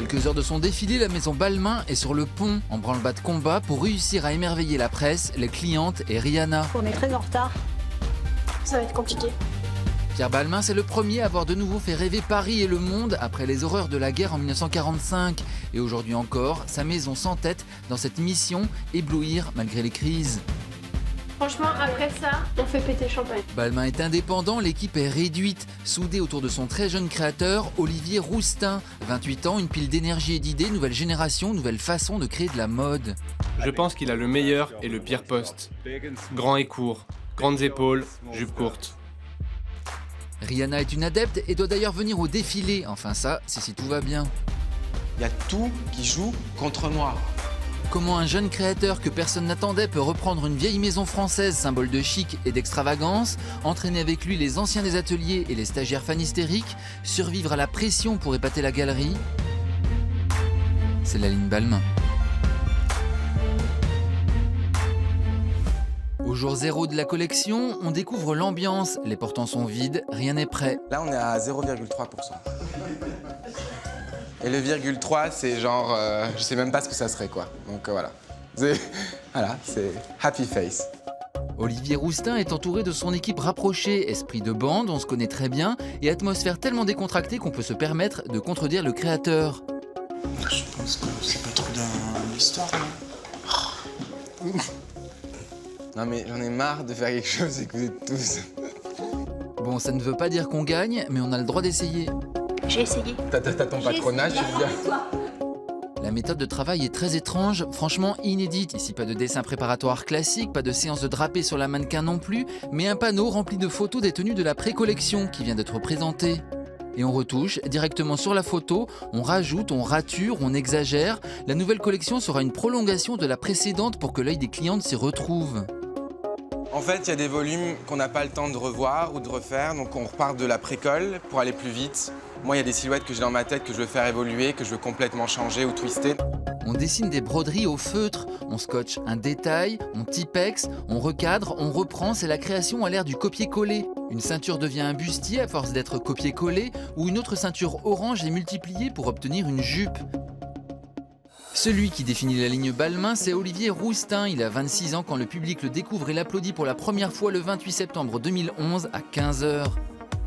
quelques heures de son défilé, la maison Balmain est sur le pont, en branle-bas de combat, pour réussir à émerveiller la presse, les clientes et Rihanna. On est très en retard. Ça va être compliqué. Pierre Balmain, c'est le premier à avoir de nouveau fait rêver Paris et le monde après les horreurs de la guerre en 1945. Et aujourd'hui encore, sa maison s'entête dans cette mission, éblouir malgré les crises. Franchement, après ça, on fait péter le champagne. Balmain est indépendant, l'équipe est réduite, soudée autour de son très jeune créateur, Olivier Rousteing. 28 ans, une pile d'énergie et d'idées, nouvelle génération, nouvelle façon de créer de la mode. Je pense qu'il a le meilleur et le pire poste. Grand et court, grandes épaules, jupe courte. Rihanna est une adepte et doit d'ailleurs venir au défilé. Enfin ça, c'est si tout va bien. Il y a tout qui joue contre moi. Comment un jeune créateur que personne n'attendait peut reprendre une vieille maison française, symbole de chic et d'extravagance, entraîner avec lui les anciens des ateliers et les stagiaires fans hystériques, survivre à la pression pour épater la galerie? C'est la ligne Balmain. Au jour zéro de la collection, on découvre l'ambiance. Les portants sont vides, rien n'est prêt. Là, on est à 0,3%. Et le 0,3, c'est genre, je sais même pas ce que ça serait, quoi. Donc voilà. Voilà, c'est happy face. Olivier Rousteing est entouré de son équipe rapprochée, esprit de bande, on se connaît très bien, et atmosphère tellement décontractée qu'on peut se permettre de contredire le créateur. Je pense que c'est pas trop dans l'histoire, là. Non mais j'en ai marre de faire quelque chose et que vous êtes tous... Bon, ça ne veut pas dire qu'on gagne, mais on a le droit d'essayer. J'ai essayé. T'as ton patronage, tu veux dire? La méthode de travail est très étrange, franchement inédite. Ici, pas de dessin préparatoire classique, pas de séance de drapé sur la mannequin non plus, mais un panneau rempli de photos des tenues de la pré-collection qui vient d'être présentée. Et on retouche directement sur la photo, on rajoute, on rature, on exagère. La nouvelle collection sera une prolongation de la précédente pour que l'œil des clientes s'y retrouve. En fait, il y a des volumes qu'on n'a pas le temps de revoir ou de refaire, donc on repart de la précolle pour aller plus vite. Moi, il y a des silhouettes que j'ai dans ma tête que je veux faire évoluer, que je veux complètement changer ou twister. On dessine des broderies au feutre, on scotche un détail, on typex, on recadre, on reprend, c'est la création à l'ère du copier-coller. Une ceinture devient un bustier à force d'être copié-collé, ou une autre ceinture orange est multipliée pour obtenir une jupe. Celui qui définit la ligne Balmain, c'est Olivier Rousteing. Il a 26 ans quand le public le découvre et l'applaudit pour la première fois le 28 septembre 2011 à 15 h.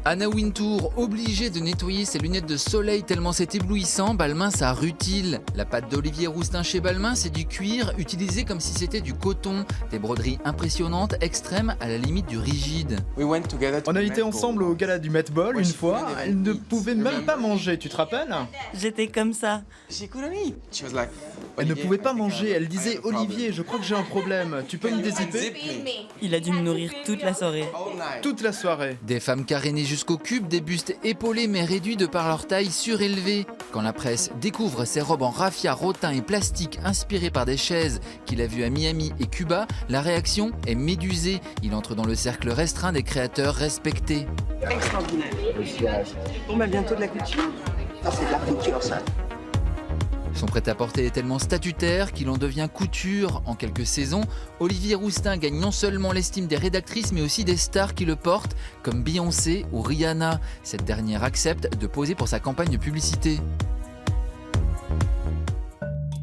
Anna Wintour, obligée de nettoyer ses lunettes de soleil tellement c'est éblouissant, Balmain ça rutile. La patte d'Olivier Rousteing chez Balmain, c'est du cuir utilisé comme si c'était du coton. Des broderies impressionnantes, extrêmes, à la limite du rigide. On a été ensemble au gala du Met Ball une fois, elle ne pouvait même pas manger, tu te rappelles? J'étais comme ça. Elle ne pouvait pas manger, elle disait « Olivier, je crois que j'ai un problème, tu peux me dézipper ?» Il a dû me nourrir toute la soirée. Toute la soirée. Des femmes carénées jusqu'au cube, des bustes épaulés mais réduits de par leur taille surélevée. Quand la presse découvre ces robes en raffia, rotin et plastique inspirées par des chaises qu'il a vues à Miami et Cuba, la réaction est médusée. Il entre dans le cercle restreint des créateurs respectés. Extraordinaire. On va bientôt de la couture. Ah, c'est de la couture, ça. Son prêt-à-porter est tellement statutaire qu'il en devient couture. En quelques saisons, Olivier Rousteing gagne non seulement l'estime des rédactrices mais aussi des stars qui le portent, comme Beyoncé ou Rihanna. Cette dernière accepte de poser pour sa campagne de publicité.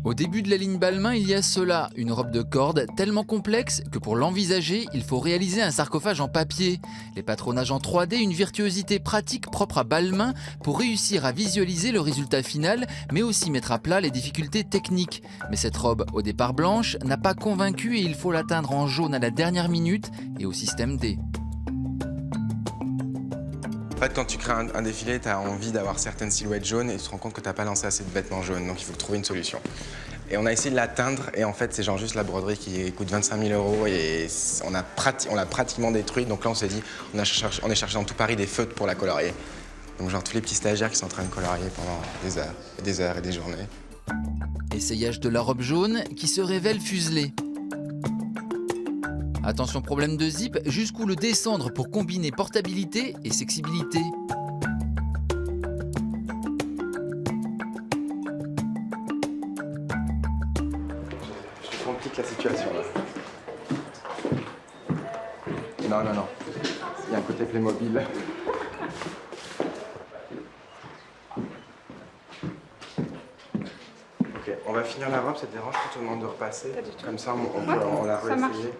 Au début de la ligne Balmain, il y a cela, une robe de corde tellement complexe que pour l'envisager, il faut réaliser un sarcophage en papier. Les patronages en 3D, une virtuosité pratique propre à Balmain pour réussir à visualiser le résultat final, mais aussi mettre à plat les difficultés techniques. Mais cette robe, au départ blanche, n'a pas convaincu et il faut l'atteindre en jaune à la dernière minute et au système D. En fait, quand tu crées un défilé, tu as envie d'avoir certaines silhouettes jaunes et tu te rends compte que tu n'as pas lancé assez de vêtements jaunes, donc il faut trouver une solution. Et on a essayé de l'atteindre et en fait, c'est genre juste la broderie qui coûte 25 000 € et on l'a pratiquement détruite. Donc là, on s'est dit, on est cherché dans tout Paris des feutres pour la colorier. Donc genre tous les petits stagiaires qui sont en train de colorier pendant des heures et des heures et des journées. Essayage de la robe jaune qui se révèle fuselée. Attention, problème de zip, jusqu'où le descendre pour combiner portabilité et sexibilité. Je complique la situation là. Non. Il y a un côté Playmobil. On va finir la robe, ça te dérange que je te demande de repasser? Pas du tout. Comme ça, on la ça marche. réessayer.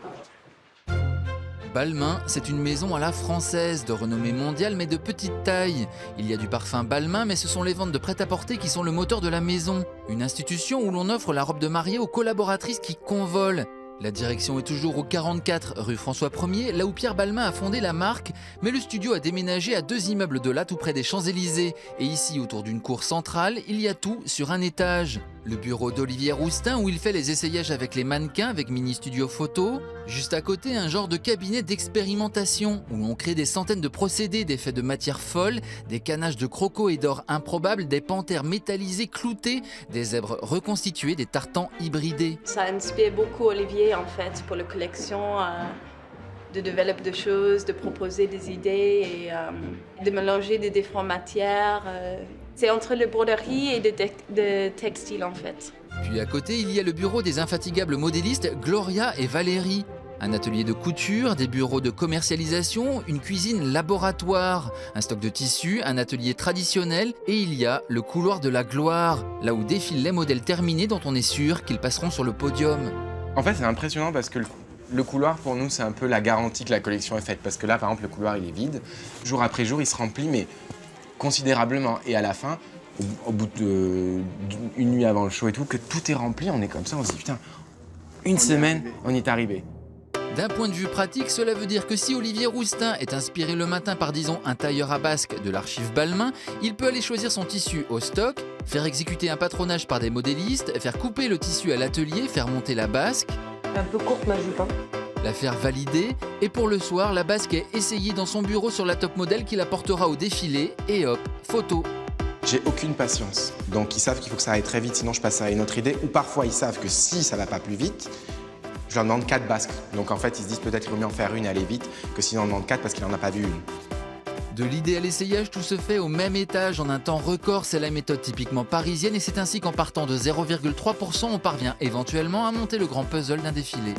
Balmain, c'est une maison à la française, de renommée mondiale mais de petite taille. Il y a du parfum Balmain, mais ce sont les ventes de prêt-à-porter qui sont le moteur de la maison. Une institution où l'on offre la robe de mariée aux collaboratrices qui convolent. La direction est toujours au 44 rue François 1er, là où Pierre Balmain a fondé la marque, mais le studio a déménagé à 2 immeubles de là, tout près des Champs-Élysées. Et ici, autour d'une cour centrale, il y a tout sur un étage. Le bureau d'Olivier Rousteing où il fait les essayages avec les mannequins avec mini studio photo. Juste à côté, un genre de cabinet d'expérimentation où l'on crée des centaines de procédés, des faits de matière folle, des canages de crocos et d'or improbables, des panthères métallisées cloutées, des zèbres reconstitués, des tartans hybridés. Ça inspire beaucoup Olivier en fait pour la collection, de développer des choses, de proposer des idées et de mélanger des différentes matières. C'est entre la broderie et le textile en fait. Puis à côté, il y a le bureau des infatigables modélistes Gloria et Valérie. Un atelier de couture, des bureaux de commercialisation, une cuisine laboratoire, un stock de tissus, un atelier traditionnel et il y a le couloir de la gloire, là où défilent les modèles terminés dont on est sûr qu'ils passeront sur le podium. En fait, c'est impressionnant parce que le couloir, pour nous, c'est un peu la garantie que la collection est faite. Parce que là, par exemple, le couloir, il est vide. Jour après jour, il se remplit, mais considérablement. Et à la fin, au bout d'une nuit avant le show et tout, que tout est rempli, on est comme ça, on se dit, putain, une semaine, on y est arrivé. D'un point de vue pratique, cela veut dire que si Olivier Rousteing est inspiré le matin par, disons, un tailleur à basque de l'archive Balmain, il peut aller choisir son tissu au stock, faire exécuter un patronage par des modélistes, faire couper le tissu à l'atelier, faire monter la basque, Un peu courte ma jupe, hein. la faire valider, et pour le soir, la basque est essayée dans son bureau sur la top modèle qui la portera au défilé, et hop, photo. J'ai aucune patience. Donc, ils savent qu'il faut que ça aille très vite, sinon je passe à une autre idée. Ou parfois, ils savent que si ça va pas plus vite, je leur demande 4 basques. Donc, en fait, ils se disent peut-être qu'il vaut mieux en faire une et aller vite que s'ils en demandent 4 parce qu'il n'en a pas vu une. De l'idée à l'essayage, tout se fait au même étage en un temps record. C'est la méthode typiquement parisienne et c'est ainsi qu'en partant de 0,3%, on parvient éventuellement à monter le grand puzzle d'un défilé.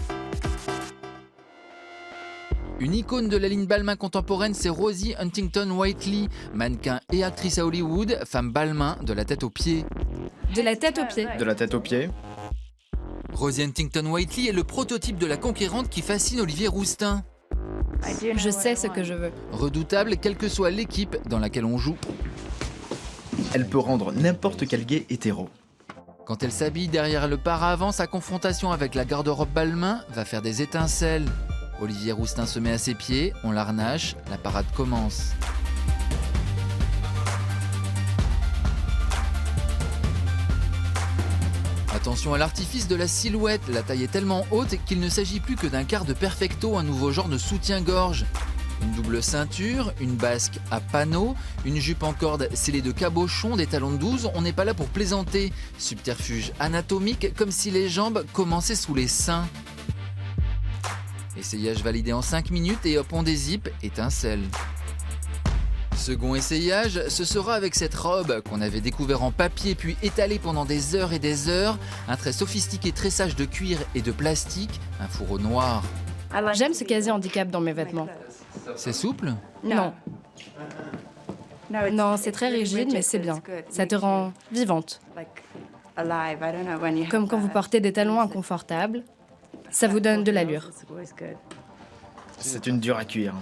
Une icône de la ligne Balmain contemporaine, c'est Rosie Huntington Whiteley, mannequin et actrice à Hollywood, femme Balmain de la tête aux pieds. De la tête aux pieds. De la tête aux pieds. Rosie Huntington Whiteley est le prototype de la conquérante qui fascine Olivier Rousteing. Je sais ce que je veux. Redoutable, quelle que soit l'équipe dans laquelle on joue. Elle peut rendre n'importe quel gay hétéro. Quand elle s'habille derrière le paravent, sa confrontation avec la garde-robe Balmain va faire des étincelles. Olivier Rousteing se met à ses pieds, on l'harnache, la parade commence. Attention à l'artifice de la silhouette, la taille est tellement haute qu'il ne s'agit plus que d'un quart de perfecto, un nouveau genre de soutien-gorge. Une double ceinture, une basque à panneaux, une jupe en corde scellée de cabochons, des talons de 12, on n'est pas là pour plaisanter. Subterfuge anatomique, comme si les jambes commençaient sous les seins. Essayage validé en 5 minutes et hop on dézippe, étincelle. Second essayage, ce sera avec cette robe qu'on avait découvert en papier puis étalée pendant des heures et des heures, un très sophistiqué tressage de cuir et de plastique, un fourreau noir. J'aime ce quasi-handicap dans mes vêtements. C'est souple? Non. Non, c'est très rigide, mais c'est bien. Ça te rend vivante. Comme quand vous portez des talons inconfortables, ça vous donne de l'allure. C'est une dure à cuire.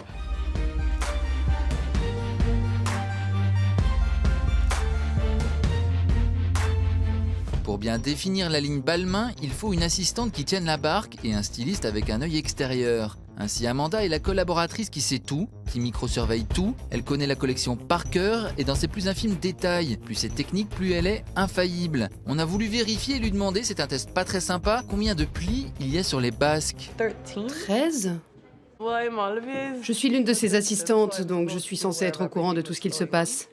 Pour bien définir la ligne Balmain, il faut une assistante qui tienne la barque et un styliste avec un œil extérieur. Ainsi, Amanda est la collaboratrice qui sait tout, qui micro-surveille tout, elle connaît la collection par cœur et dans ses plus infimes détails. Plus c'est technique, plus elle est infaillible. On a voulu vérifier et lui demander, c'est un test pas très sympa, combien de plis il y a sur les basques. 13 ? Je suis l'une de ses assistantes, donc je suis censée être au courant de tout ce qu'il se passe.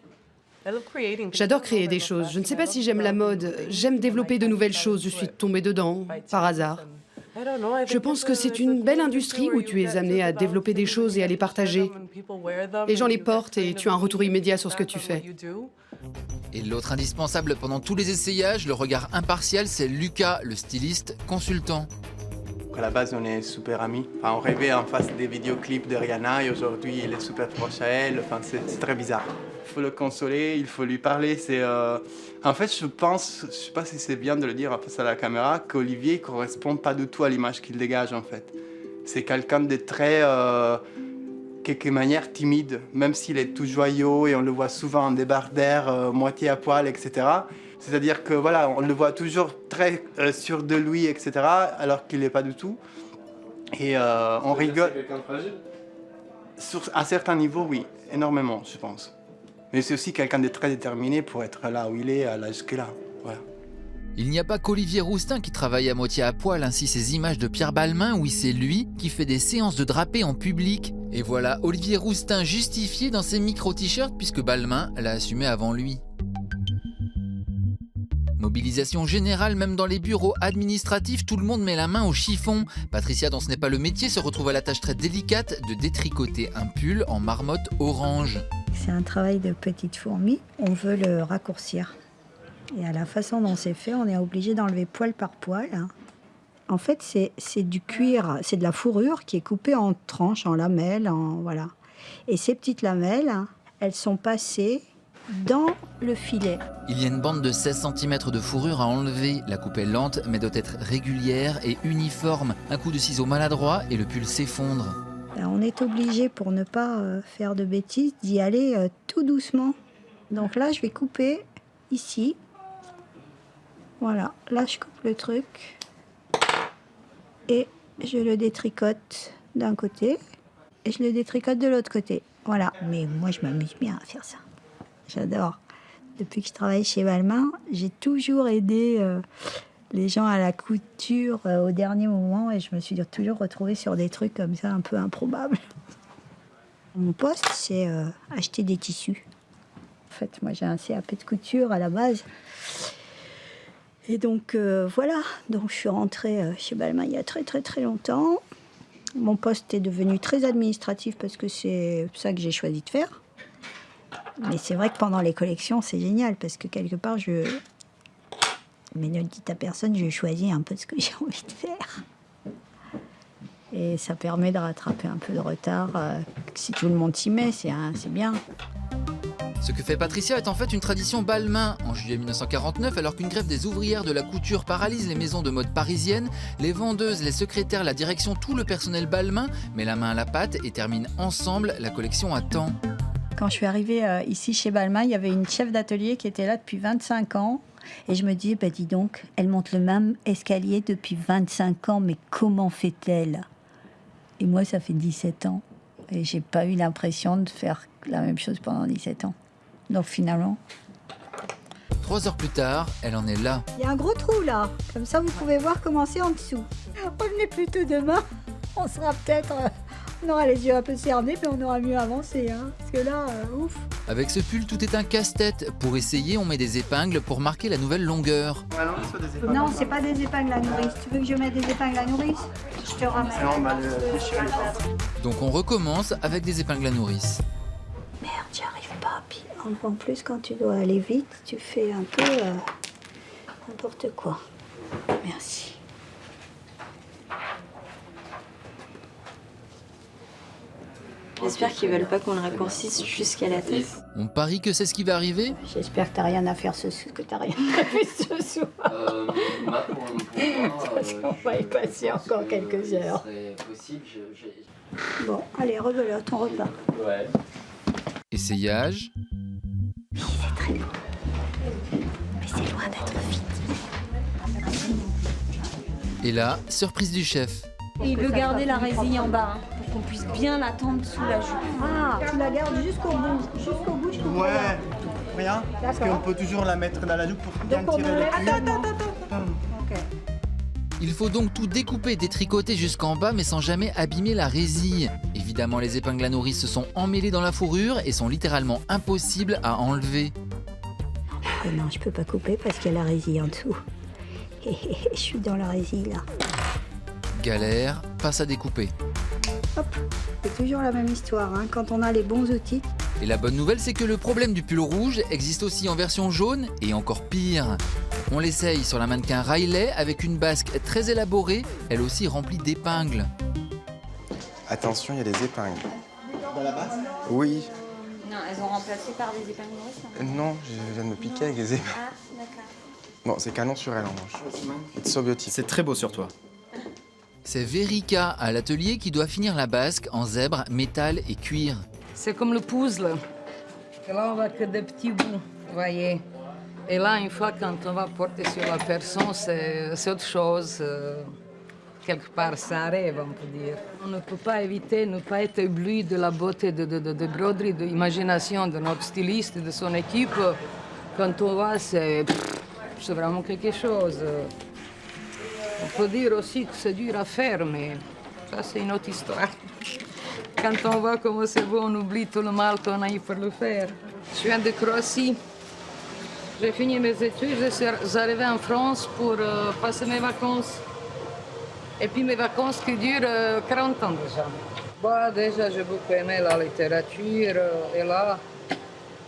J'adore créer des choses. Je ne sais pas si j'aime la mode. J'aime développer de nouvelles choses. Je suis tombée dedans, par hasard. Je pense que c'est une belle industrie où tu es amené à développer des choses et à les partager. Les gens les portent et tu as un retour immédiat sur ce que tu fais. Et l'autre indispensable pendant tous les essayages, le regard impartial, c'est Lucas, le styliste consultant. À la base, on est super amis. Enfin, on rêvait en face des vidéoclips de Rihanna et aujourd'hui, il est super proche à elle. Enfin, c'est très bizarre. Il faut le consoler, il faut lui parler. En fait, je sais pas si c'est bien de le dire face à la caméra, qu'Olivier ne correspond pas du tout à l'image qu'il dégage en fait. C'est quelqu'un de très, quelque manière timide, même s'il est tout joyeux et on le voit souvent en débardeur, moitié à poil, etc. C'est-à-dire que voilà, on le voit toujours très sûr de lui, etc. Alors qu'il n'est pas du tout. Et on rigole. C'est quelqu'un de fragile ? À certains niveaux, oui, énormément, je pense. Mais c'est aussi quelqu'un de très déterminé pour être là où il est, à l'âge qu'il a. Voilà. Il n'y a pas qu'Olivier Rousteing qui travaille à moitié à poil, ainsi ces images de Pierre Balmain, oui c'est lui qui fait des séances de drapé en public. Et voilà Olivier Rousteing justifié dans ses micro-t-shirts puisque Balmain l'a assumé avant lui. Mobilisation générale, même dans les bureaux administratifs, tout le monde met la main au chiffon. Patricia, dont ce n'est pas le métier, se retrouve à la tâche très délicate de détricoter un pull en marmotte orange. C'est un travail de petite fourmi, on veut le raccourcir. Et à la façon dont c'est fait, on est obligé d'enlever poil par poil. En fait, c'est du cuir, c'est de la fourrure qui est coupée en tranches, en lamelles, voilà. Et ces petites lamelles, elles sont passées dans le filet. Il y a une bande de 16 cm de fourrure à enlever. La coupe est lente, mais doit être régulière et uniforme. Un coup de ciseau maladroit et le pull s'effondre. On est obligé, pour ne pas faire de bêtises, d'y aller tout doucement. Donc là, je vais couper ici. Voilà, là je coupe le truc et je le détricote d'un côté et je le détricote de l'autre côté. Voilà, mais moi je m'amuse bien à faire ça. J'adore. Depuis que je travaille chez Balmain, j'ai toujours aidé les gens à la couture au dernier moment et je me suis toujours retrouvée sur des trucs comme ça un peu improbables. Mon poste, c'est acheter des tissus. En fait, moi j'ai un CAP de couture à la base. Et donc voilà, donc je suis rentrée chez Balmain il y a très longtemps. Mon poste est devenu très administratif parce que c'est ça que j'ai choisi de faire. Mais c'est vrai que pendant les collections, c'est génial parce que quelque part, mais ne le dites à personne, je choisis un peu ce que j'ai envie de faire. Et ça permet de rattraper un peu de retard. Si tout le monde s'y met, c'est bien. Ce que fait Patricia est en fait une tradition Balmain. En juillet 1949, alors qu'une grève des ouvrières de la couture paralyse les maisons de mode parisiennes, les vendeuses, les secrétaires, la direction, tout le personnel Balmain met la main à la pâte et termine ensemble la collection à temps. Quand je suis arrivée ici chez Balmain, il y avait une chef d'atelier qui était là depuis 25 ans. Et je me dis, dis donc, elle monte le même escalier depuis 25 ans, mais comment fait-elle? Et moi, ça fait 17 ans. Et j'ai pas eu l'impression de faire la même chose pendant 17 ans. Donc finalement... 3 heures plus tard, elle en est là. Il y a un gros trou là. Comme ça, vous pouvez voir comment c'est en dessous. Revenez plutôt demain. On sera peut-être... on aura les yeux un peu cernés, mais on aura mieux avancé. Parce que là, ouf. Avec ce pull, tout est un casse-tête. Pour essayer, on met des épingles pour marquer la nouvelle longueur. Non, c'est pas des épingles à nourrice. Tu veux que je mette des épingles à nourrice? Je te ramène. Donc on recommence avec des épingles à nourrice. Merde, j'y arrive pas. Puis en plus, quand tu dois aller vite, tu fais un peu n'importe quoi. Merci. J'espère qu'ils veulent pas qu'on le raccourcisse jusqu'à la tête. On parie que c'est ce qui va arriver? J'espère que t'as rien à faire que t'as rien prévu ce soir. Parce qu'on va y passer encore quelques heures. Bon, allez, rebelote, on repart. Ouais. Essayage. C'est très beau. Mais c'est loin d'être vite. Et là, surprise du chef. Il veut garder la résille en bas, pour qu'on puisse bien la tendre sous la jupe. Ah, tu la gardes jusqu'au bout. Jusqu'au bout, je trouve. Ouais, rien. Parce qu'on peut toujours la mettre dans la jupe pour bien tirer le cuir. Attends. Ok. Il faut donc tout découper, détricoter jusqu'en bas, mais sans jamais abîmer la résille. Évidemment, les épingles à nourrice se sont emmêlées dans la fourrure et sont littéralement impossibles à enlever. Non, je peux pas couper parce qu'il y a la résille en dessous. Je suis dans la résille, là. Galère, passe à découper. Hop, c'est toujours la même histoire, quand on a les bons outils. Et la bonne nouvelle, c'est que le problème du pull rouge existe aussi en version jaune et encore pire. On l'essaye sur la mannequin Riley avec une basque très élaborée, elle aussi remplie d'épingles. Attention, il y a des épingles. Dans la base? Oui. Non, Elles ont remplacé par des épingles nourrices? Non, je viens de me piquer avec des épingles. Ah, d'accord. Bon, c'est canon sur elle en revanche. It's so beautiful. C'est très beau sur toi. C'est Verica à l'atelier qui doit finir la basque en zèbre, métal et cuir. C'est comme le puzzle. Et là, on voit que des petits bouts, vous voyez. Et là, une fois, quand on va porter sur la personne, c'est autre chose. Quelque part, c'est un rêve, on peut dire. On ne peut pas éviter de ne pas être ébloui de la beauté de broderie, de l'imagination de notre styliste, de son équipe. Quand on voit, c'est vraiment quelque chose. On peut dire aussi que c'est dur à faire, mais ça, c'est une autre histoire. Quand on voit comment c'est beau, on oublie tout le mal qu'on a eu pour le faire. Je viens de Croatie. J'ai fini mes études, je suis arrivée en France pour passer mes vacances. Et puis mes vacances qui durent 40 ans déjà. Bah, déjà, j'ai beaucoup aimé la littérature. Et là,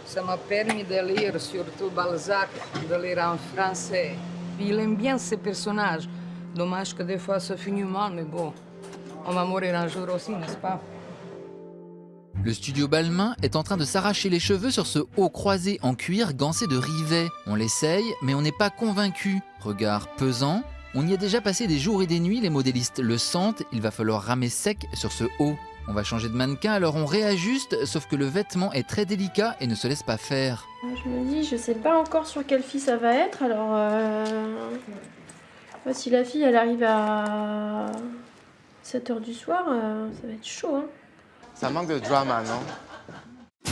ça m'a permis de lire surtout Balzac, de lire en français. Il aime bien ces personnages. Dommage que des fois ça finit mal, mais bon, on va mourir un jour aussi, n'est-ce pas? Le studio Balmain est en train de s'arracher les cheveux sur ce haut croisé en cuir gancé de rivets. On l'essaye, mais on n'est pas convaincu. Regard pesant. On y a déjà passé des jours et des nuits, les modélistes le sentent, il va falloir ramer sec sur ce haut. On va changer de mannequin, alors on réajuste, sauf que le vêtement est très délicat et ne se laisse pas faire. Je me dis, je sais pas encore sur quelle fille ça va être, alors si la fille elle arrive à 7h du soir, ça va être chaud. Hein. Ça manque de drama, non?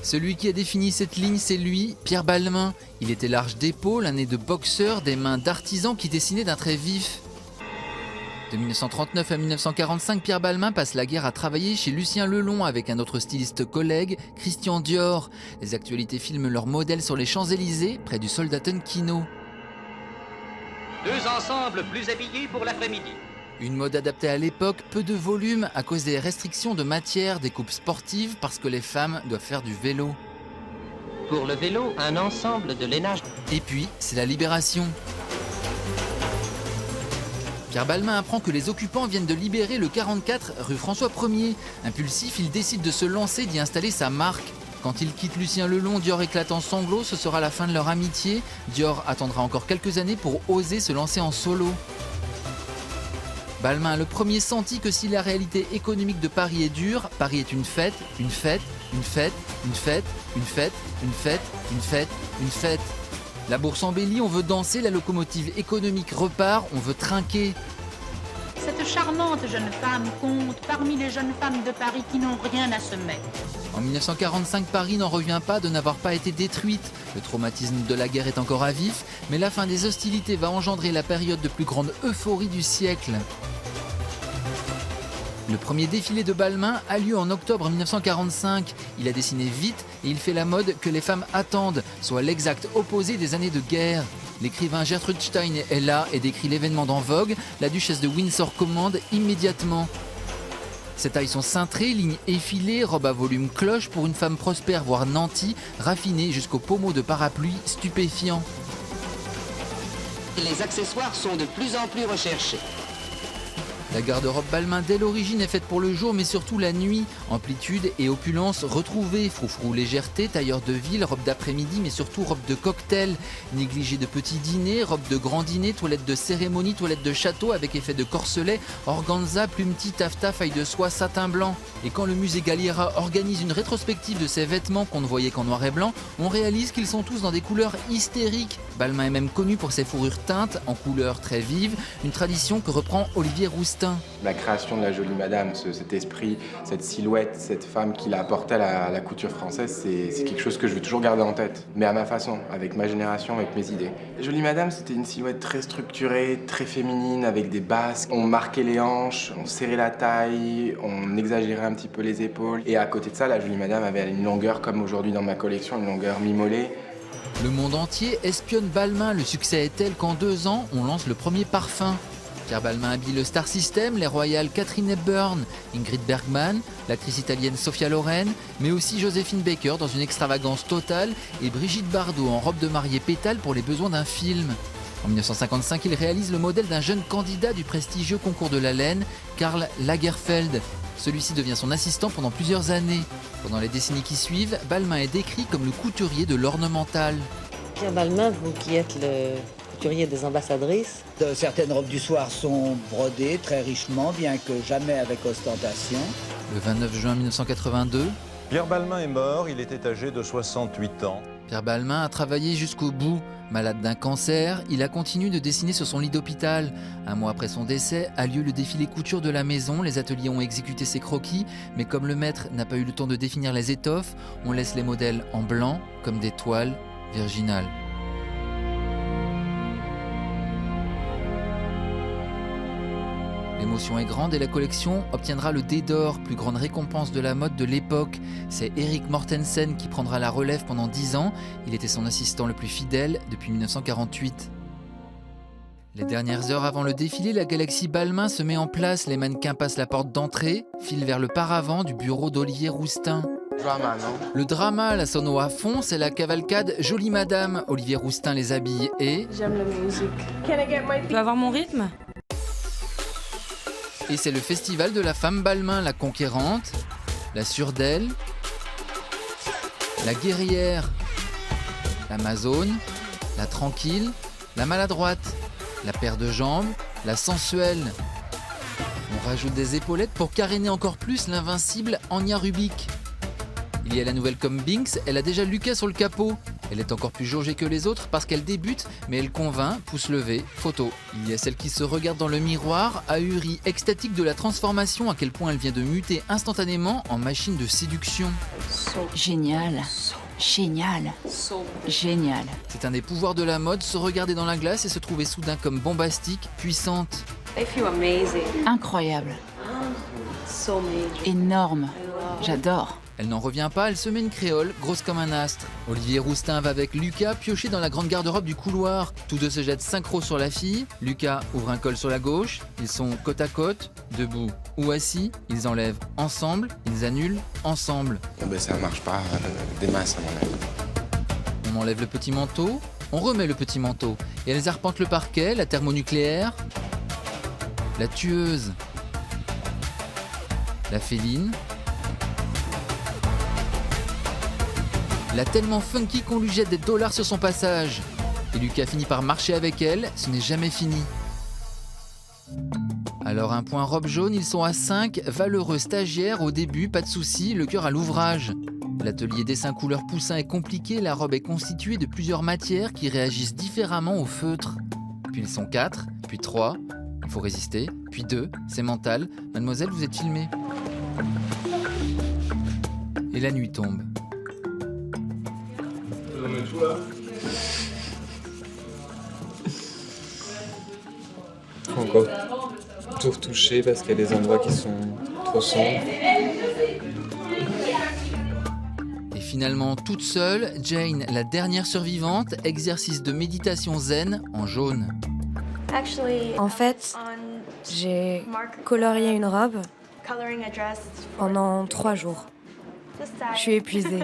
Celui qui a défini cette ligne, c'est lui, Pierre Balmain. Il était large d'épaules, un nez de boxeur, des mains d'artisan qui dessinaient d'un trait vif. De 1939 à 1945, Pierre Balmain passe la guerre à travailler chez Lucien Lelon avec un autre styliste collègue, Christian Dior. Les actualités filment leurs modèles sur les Champs-Élysées, près du Soldaten Kino. Deux ensembles plus habillés pour l'après-midi. Une mode adaptée à l'époque, peu de volume à cause des restrictions de matière, des coupes sportives parce que les femmes doivent faire du vélo. Pour le vélo, un ensemble de lainage. Et puis, c'est la libération. Pierre Balmain apprend que les occupants viennent de libérer le 44 rue François 1er. Impulsif, il décide de se lancer, d'y installer sa marque. Quand il quitte Lucien Lelon, Dior éclate en sanglots, ce sera la fin de leur amitié. Dior attendra encore quelques années pour oser se lancer en solo. Balmain a le premier senti que si la réalité économique de Paris est dure, Paris est une fête, une fête, une fête, une fête, une fête, une fête, une fête, une fête. La bourse embellit, on veut danser, la locomotive économique repart, on veut trinquer. Cette charmante jeune femme compte parmi les jeunes femmes de Paris qui n'ont rien à se mettre. En 1945, Paris n'en revient pas de n'avoir pas été détruite. Le traumatisme de la guerre est encore à vif, mais la fin des hostilités va engendrer la période de plus grande euphorie du siècle. Le premier défilé de Balmain a lieu en octobre 1945. Il a dessiné vite et il fait la mode que les femmes attendent, soit l'exact opposé des années de guerre. L'écrivain Gertrude Stein est là et décrit l'événement dans Vogue. La duchesse de Windsor commande immédiatement. Ses tailles sont cintrées, lignes effilées, robe à volume cloche pour une femme prospère voire nantie, raffinée jusqu'au pommeau de parapluie stupéfiant. Les accessoires sont de plus en plus recherchés. La garde-robe Balmain dès l'origine est faite pour le jour mais surtout la nuit. Amplitude et opulence retrouvées, froufrou légèreté, tailleur de ville, robe d'après-midi mais surtout robe de cocktail. Négligé de petit dîner, robe de grand dîner, toilette de cérémonie, toilette de château avec effet de corselet, organza, plumetis, taffetas, faille de soie, satin blanc. Et quand le musée Galliera organise une rétrospective de ces vêtements qu'on ne voyait qu'en noir et blanc, on réalise qu'ils sont tous dans des couleurs hystériques. Balmain est même connu pour ses fourrures teintes en couleurs très vives, une tradition que reprend Olivier Roustin. La création de la jolie madame, cet esprit, cette silhouette, cette femme qui l'a apporté à la couture française, c'est quelque chose que je veux toujours garder en tête, mais à ma façon, avec ma génération, avec mes idées. Jolie madame, c'était une silhouette très structurée, très féminine, avec des basques. On marquait les hanches, on serrait la taille, on exagérait un petit peu les épaules. Et à côté de ça, la jolie madame avait une longueur, comme aujourd'hui dans ma collection, une longueur mi-mollet. Le monde entier espionne Balmain. Le succès est tel qu'en 2 ans, on lance le premier parfum. Pierre Balmain habille le Star System, les royales Catherine Hepburn, Ingrid Bergman, l'actrice italienne Sophia Loren, mais aussi Joséphine Baker dans une extravagance totale et Brigitte Bardot en robe de mariée pétale pour les besoins d'un film. En 1955, il réalise le modèle d'un jeune candidat du prestigieux concours de la laine, Karl Lagerfeld. Celui-ci devient son assistant pendant plusieurs années. Pendant les décennies qui suivent, Balmain est décrit comme le couturier de l'ornemental. Pierre Balmain, vous qui êtes le couturier des ambassadrices. Certaines robes du soir sont brodées très richement, bien que jamais avec ostentation. Le 29 juin 1982, Pierre Balmain est mort, il était âgé de 68 ans. Pierre Balmain a travaillé jusqu'au bout. Malade d'un cancer, il a continué de dessiner sur son lit d'hôpital. Un mois après son décès, a lieu le défilé couture de la maison. Les ateliers ont exécuté ses croquis, mais comme le maître n'a pas eu le temps de définir les étoffes, on laisse les modèles en blanc, comme des toiles virginales. L'émotion est grande et la collection obtiendra le D d'or, plus grande récompense de la mode de l'époque. C'est Erik Mortensen qui prendra la relève pendant 10 ans. Il était son assistant le plus fidèle depuis 1948. Les dernières heures avant le défilé, la galaxie Balmain se met en place. Les mannequins passent la porte d'entrée, filent vers le paravent du bureau d'Olivier Rousteing. Drama, non? Le drama, la sono à fond, c'est la cavalcade Jolie Madame. Olivier Rousteing les habille et... J'aime la musique. Tu peux avoir mon rythme? Et c'est le festival de la femme Balmain, la conquérante, la sûre d'elle, la guerrière, l'amazone, la tranquille, la maladroite, la paire de jambes, la sensuelle. On rajoute des épaulettes pour caréner encore plus l'invincible Anya Rubik. Il y a la nouvelle comme Binks, elle a déjà Lucas sur le capot. Elle est encore plus jaugée que les autres parce qu'elle débute, mais elle convainc, pouce levé, photo. Il y a celle qui se regarde dans le miroir, ahurie, extatique de la transformation, à quel point elle vient de muter instantanément en machine de séduction. Génial. Génial. Génial. C'est un des pouvoirs de la mode, se regarder dans la glace et se trouver soudain comme bombastique, puissante. Incroyable. Énorme. J'adore. Elle n'en revient pas, elle se met une créole, grosse comme un astre. Olivier Rousteing va avec Lucas piocher dans la grande garde-robe du couloir. Tous deux se jettent synchro sur la fille. Lucas ouvre un col sur la gauche. Ils sont côte à côte, debout ou assis. Ils enlèvent ensemble, ils annulent ensemble. Bon ben ça marche pas, des masses à mon avis. On enlève le petit manteau, on remet le petit manteau. Et elles arpentent le parquet, la thermonucléaire, la tueuse, la féline, la tellement funky qu'on lui jette des dollars sur son passage. Et Lucas finit par marcher avec elle, ce n'est jamais fini. Alors un point robe jaune, ils sont à 5, valeureux stagiaires au début, pas de soucis, le cœur à l'ouvrage. L'atelier dessin couleur poussin est compliqué, la robe est constituée de plusieurs matières qui réagissent différemment au feutre. Puis ils sont 4, puis 3, il faut résister, puis 2, c'est mental. Mademoiselle, vous êtes filmée. Et la nuit tombe. Faut encore tout retoucher parce qu'il y a des endroits qui sont trop sombres. Et finalement, toute seule, Jane, la dernière survivante, exercice de méditation zen en jaune. En fait, j'ai colorié une robe pendant 3 jours. Je suis épuisée.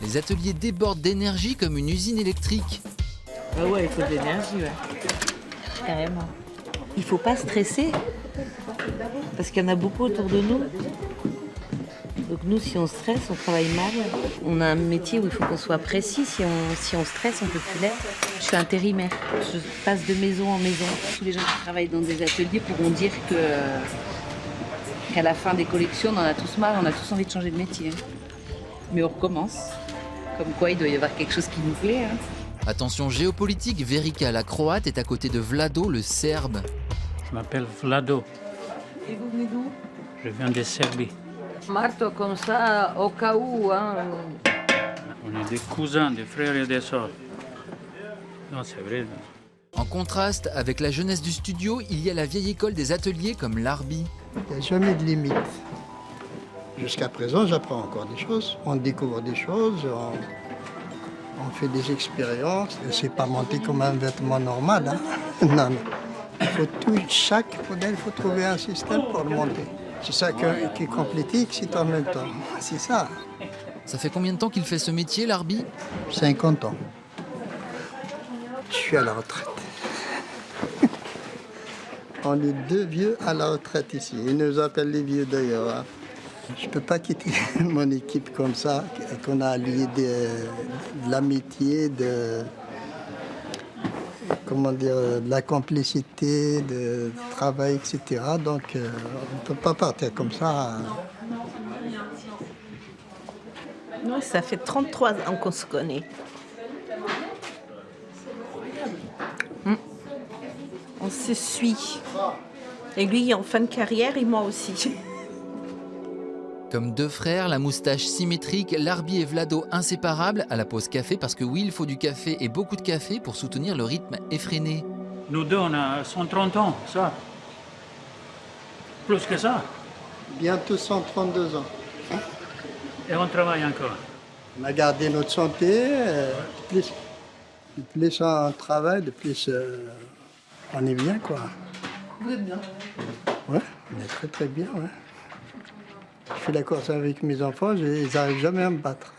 Les ateliers débordent d'énergie comme une usine électrique. Ah ouais, il faut de l'énergie, ouais. Carrément. Il faut pas stresser, parce qu'il y en a beaucoup autour de nous. Donc nous, si on stresse, on travaille mal. On a un métier où il faut qu'on soit précis. Si on stresse, on peut plus l'être. Je suis intérimaire. Je passe de maison en maison. Tous les gens qui travaillent dans des ateliers pourront dire qu'à la fin des collections, on en a tous marre, on a tous envie de changer de métier. Mais on recommence. Comme quoi, il doit y avoir quelque chose qui nous plaît. Hein. Attention géopolitique, Verica, la croate, est à côté de Vlado, le serbe. Je m'appelle Vlado. Et vous venez d'où? Je viens de Serbie. Marteau, comme ça, au cas où. Hein. On est des cousins, des frères et des sœurs. Non, c'est vrai. En contraste avec la jeunesse du studio, il y a la vieille école des ateliers comme l'Arbi. Il n'y a jamais de limite. Jusqu'à présent, j'apprends encore des choses. On découvre des choses, on fait des expériences. C'est pas monter comme un vêtement normal. Hein. Non, non. Chaque modèle, il faut trouver un système pour le monter. C'est ça qui est compliqué, c'est en même temps. C'est ça. Ça fait combien de temps qu'il fait ce métier, l'Arbi? 50 ans. Je suis à la retraite. On est 2 vieux à la retraite ici. Ils nous appellent les vieux d'ailleurs. Hein. Je ne peux pas quitter mon équipe comme ça, qu'on a lié de l'amitié, de la complicité, de travail, etc. Donc on ne peut pas partir comme ça. Non, ça fait 33 ans qu'on se connaît. On se suit. Et lui en fin de carrière et moi aussi. Comme 2 frères, la moustache symétrique, Larbi et Vlado inséparables à la pause café parce que oui, il faut du café et beaucoup de café pour soutenir le rythme effréné. Nous deux, on a 130 ans, ça. Plus que ça. Bientôt 132 ans. Et on travaille encore. On a gardé notre santé. Plus on travaille, de plus on est bien, quoi. Vous êtes bien? Ouais, on est très très bien, ouais. Je fais la course avec mes enfants, ils n'arrivent jamais à me battre.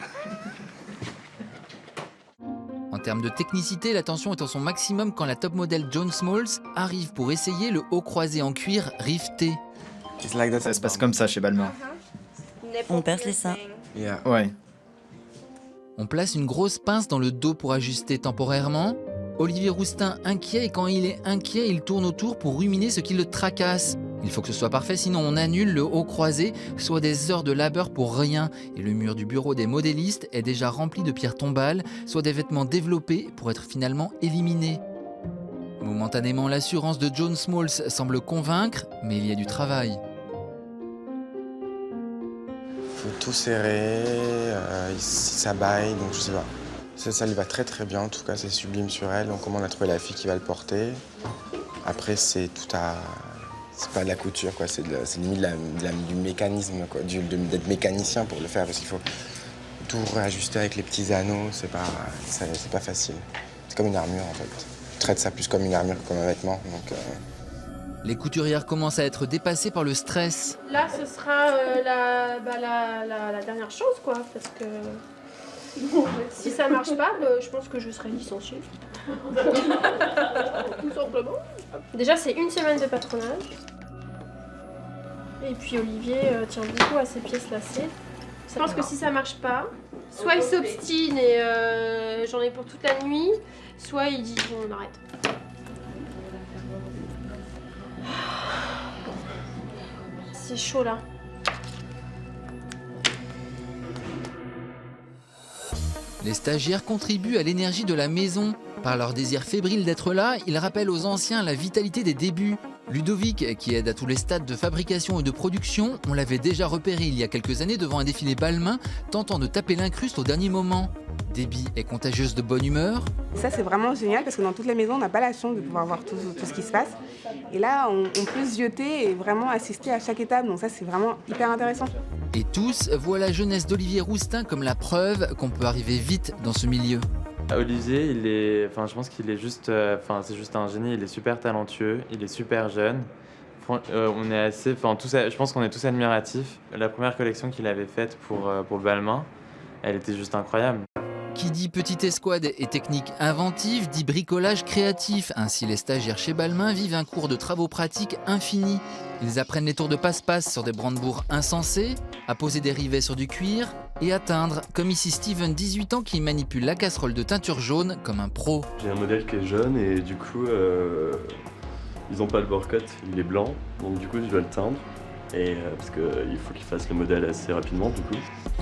En termes de technicité, la tension est en son maximum quand la top modèle Joan Smalls arrive pour essayer le haut croisé en cuir Rive T. Ça se passe comme ça chez Balmain. On perce les seins. Ouais. On place une grosse pince dans le dos pour ajuster temporairement. Olivier Roustin inquiet, et quand il est inquiet, il tourne autour pour ruminer ce qui le tracasse. Il faut que ce soit parfait, sinon on annule le haut croisé, soit des heures de labeur pour rien. Et le mur du bureau des modélistes est déjà rempli de pierres tombales, soit des vêtements développés pour être finalement éliminés. Momentanément, l'assurance de Joan Smalls semble convaincre, mais il y a du travail. Il faut tout serrer, ça baille, donc je sais pas. Ça lui va très très bien, en tout cas c'est sublime sur elle. Donc comment on a trouvé la fille qui va le porter. Après c'est tout à... C'est pas de la couture, quoi. C'est limite du mécanisme, quoi. D'être mécanicien pour le faire, parce qu'il faut tout réajuster avec les petits anneaux. C'est pas facile. C'est comme une armure, en fait. Je traite ça plus comme une armure que comme un vêtement. Donc, Les couturières commencent à être dépassées par le stress. Là, ce sera la dernière chose, quoi, parce que si ça marche pas, je pense que je serai licenciée. Tout simplement. Déjà, c'est 1 semaine de patronage. Et puis Olivier tient beaucoup à ses pièces lacées. Je pense que si ça marche pas, soit il s'obstine et j'en ai pour toute la nuit, soit il dit bon, on arrête. C'est chaud là. Les stagiaires contribuent à l'énergie de la maison. Par leur désir fébrile d'être là, ils rappellent aux anciens la vitalité des débuts. Ludovic, qui aide à tous les stades de fabrication et de production, on l'avait déjà repéré il y a quelques années devant un défilé Balmain, tentant de taper l'incruste au dernier moment. Déby est contagieuse de bonne humeur. Ça, c'est vraiment génial parce que dans toutes les maisons, on n'a pas la chance de pouvoir voir tout ce qui se passe. Et là, on peut zioter et vraiment assister à chaque étape. Donc ça, c'est vraiment hyper intéressant. Et tous voient la jeunesse d'Olivier Roustin comme la preuve qu'on peut arriver vite dans ce milieu. Olivier, je pense qu'il est juste, c'est juste un génie. Il est super talentueux, il est super jeune. On est je pense qu'on est tous admiratifs. La première collection qu'il avait faite pour Balmain, elle était juste incroyable. Qui dit petite escouade et technique inventive, dit bricolage créatif. Ainsi, les stagiaires chez Balmain vivent un cours de travaux pratiques infini. Ils apprennent les tours de passe-passe sur des brandebourgs insensés, à poser des rivets sur du cuir et à teindre, comme ici Steven, 18 ans, qui manipule la casserole de teinture jaune comme un pro. J'ai un modèle qui est jaune et du coup, ils n'ont pas le bord cut, il est blanc, donc du coup je dois le teindre. Parce qu'il faut qu'il fasse le modèle assez rapidement du coup.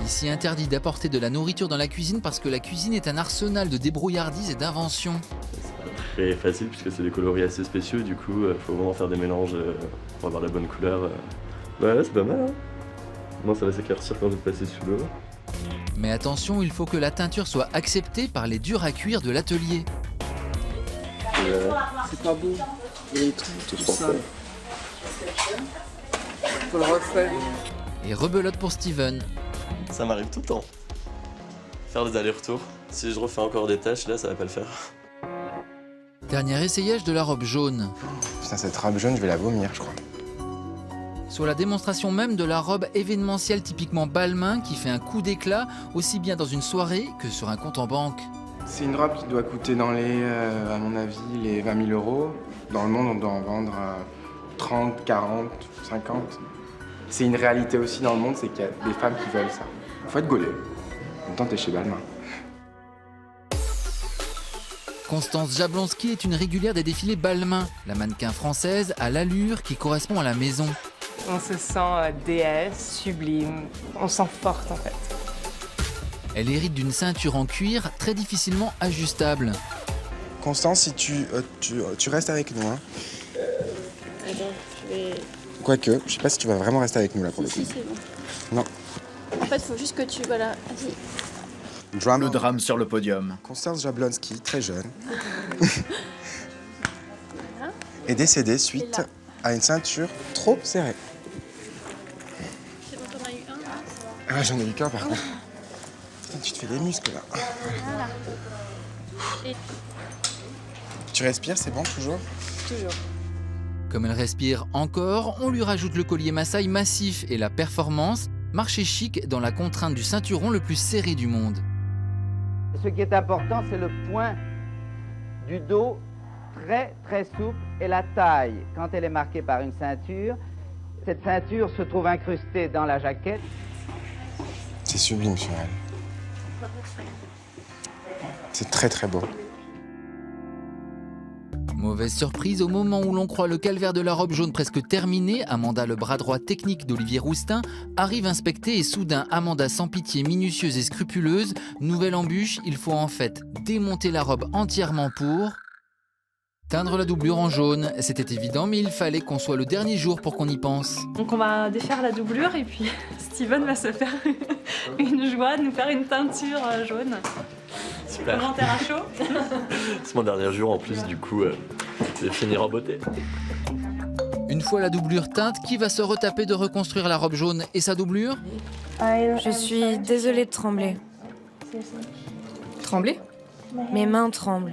Ici interdit d'apporter de la nourriture dans la cuisine parce que la cuisine est un arsenal de débrouillardise et d'invention. C'est pas très facile puisque c'est des coloris assez spéciaux, du coup il faut vraiment faire des mélanges pour avoir la bonne couleur. Ouais, c'est pas mal, hein. Moi ça va s'éclaircir quand je vais passer sous l'eau. Mais attention, il faut que la teinture soit acceptée par les durs à cuire de l'atelier. C'est pas beau, il est tout sale. Faut le refaire. Et rebelote pour Steven. Ça m'arrive tout le temps. Faire des allers-retours. Si je refais encore des tâches, là, ça va pas le faire. Dernier essayage de la robe jaune. Putain, cette robe jaune, je vais la vomir, je crois. Sur la démonstration même de la robe événementielle typiquement Balmain qui fait un coup d'éclat aussi bien dans une soirée que sur un compte en banque. C'est une robe qui doit coûter dans les, à mon avis, les 20 000 €. Dans le monde, on doit en vendre 30, 40, 50. C'est une réalité aussi dans le monde, c'est qu'il y a des femmes qui veulent ça. Il faut être gaulé. En même temps, t'es chez Balmain. Constance Jablonski est une régulière des défilés Balmain. La mannequin française a l'allure qui correspond à la maison. On se sent déesse, sublime, on se sent forte en fait. Elle hérite d'une ceinture en cuir très difficilement ajustable. Constance, si tu restes avec nous. Hein. Attends, je vais... Quoique, je sais pas si tu vas vraiment rester avec nous là pour le coup. Si, c'est bon. Non. En fait, il faut juste que tu... Voilà, vas-y. Le drame sur le podium. Constance Jablonski, très jeune, est décédée suite à une ceinture trop serrée. C'est bon, t'en as eu un là? Ah, j'en ai eu qu'un par contre. Putain, tu te fais des muscles là. Voilà. Et... Tu respires, c'est bon toujours? Toujours. Comme elle respire encore, on lui rajoute le collier Massaï massif et la performance, marché chic dans la contrainte du ceinturon le plus serré du monde. Ce qui est important, c'est le point du dos très souple et la taille. Quand elle est marquée par une ceinture, cette ceinture se trouve incrustée dans la jaquette. C'est sublime sur elle. C'est très beau. Mauvaise surprise, au moment où l'on croit le calvaire de la robe jaune presque terminé, Amanda, le bras droit technique d'Olivier Rousteing, arrive inspecter et soudain Amanda, sans pitié, minutieuse et scrupuleuse, nouvelle embûche, il faut en fait démonter la robe entièrement pour teindre la doublure en jaune. C'était évident, mais il fallait qu'on soit le dernier jour pour qu'on y pense. Donc on va défaire la doublure et puis Steven va se faire une joie de nous faire une teinture jaune. Super. Commentaire à chaud. C'est mon dernier jour en plus, du coup, je vais finir en beauté. Une fois la doublure teinte, qui va se retaper de reconstruire la robe jaune et sa doublure? Je suis désolée de trembler. Trembler? Mes mains tremblent.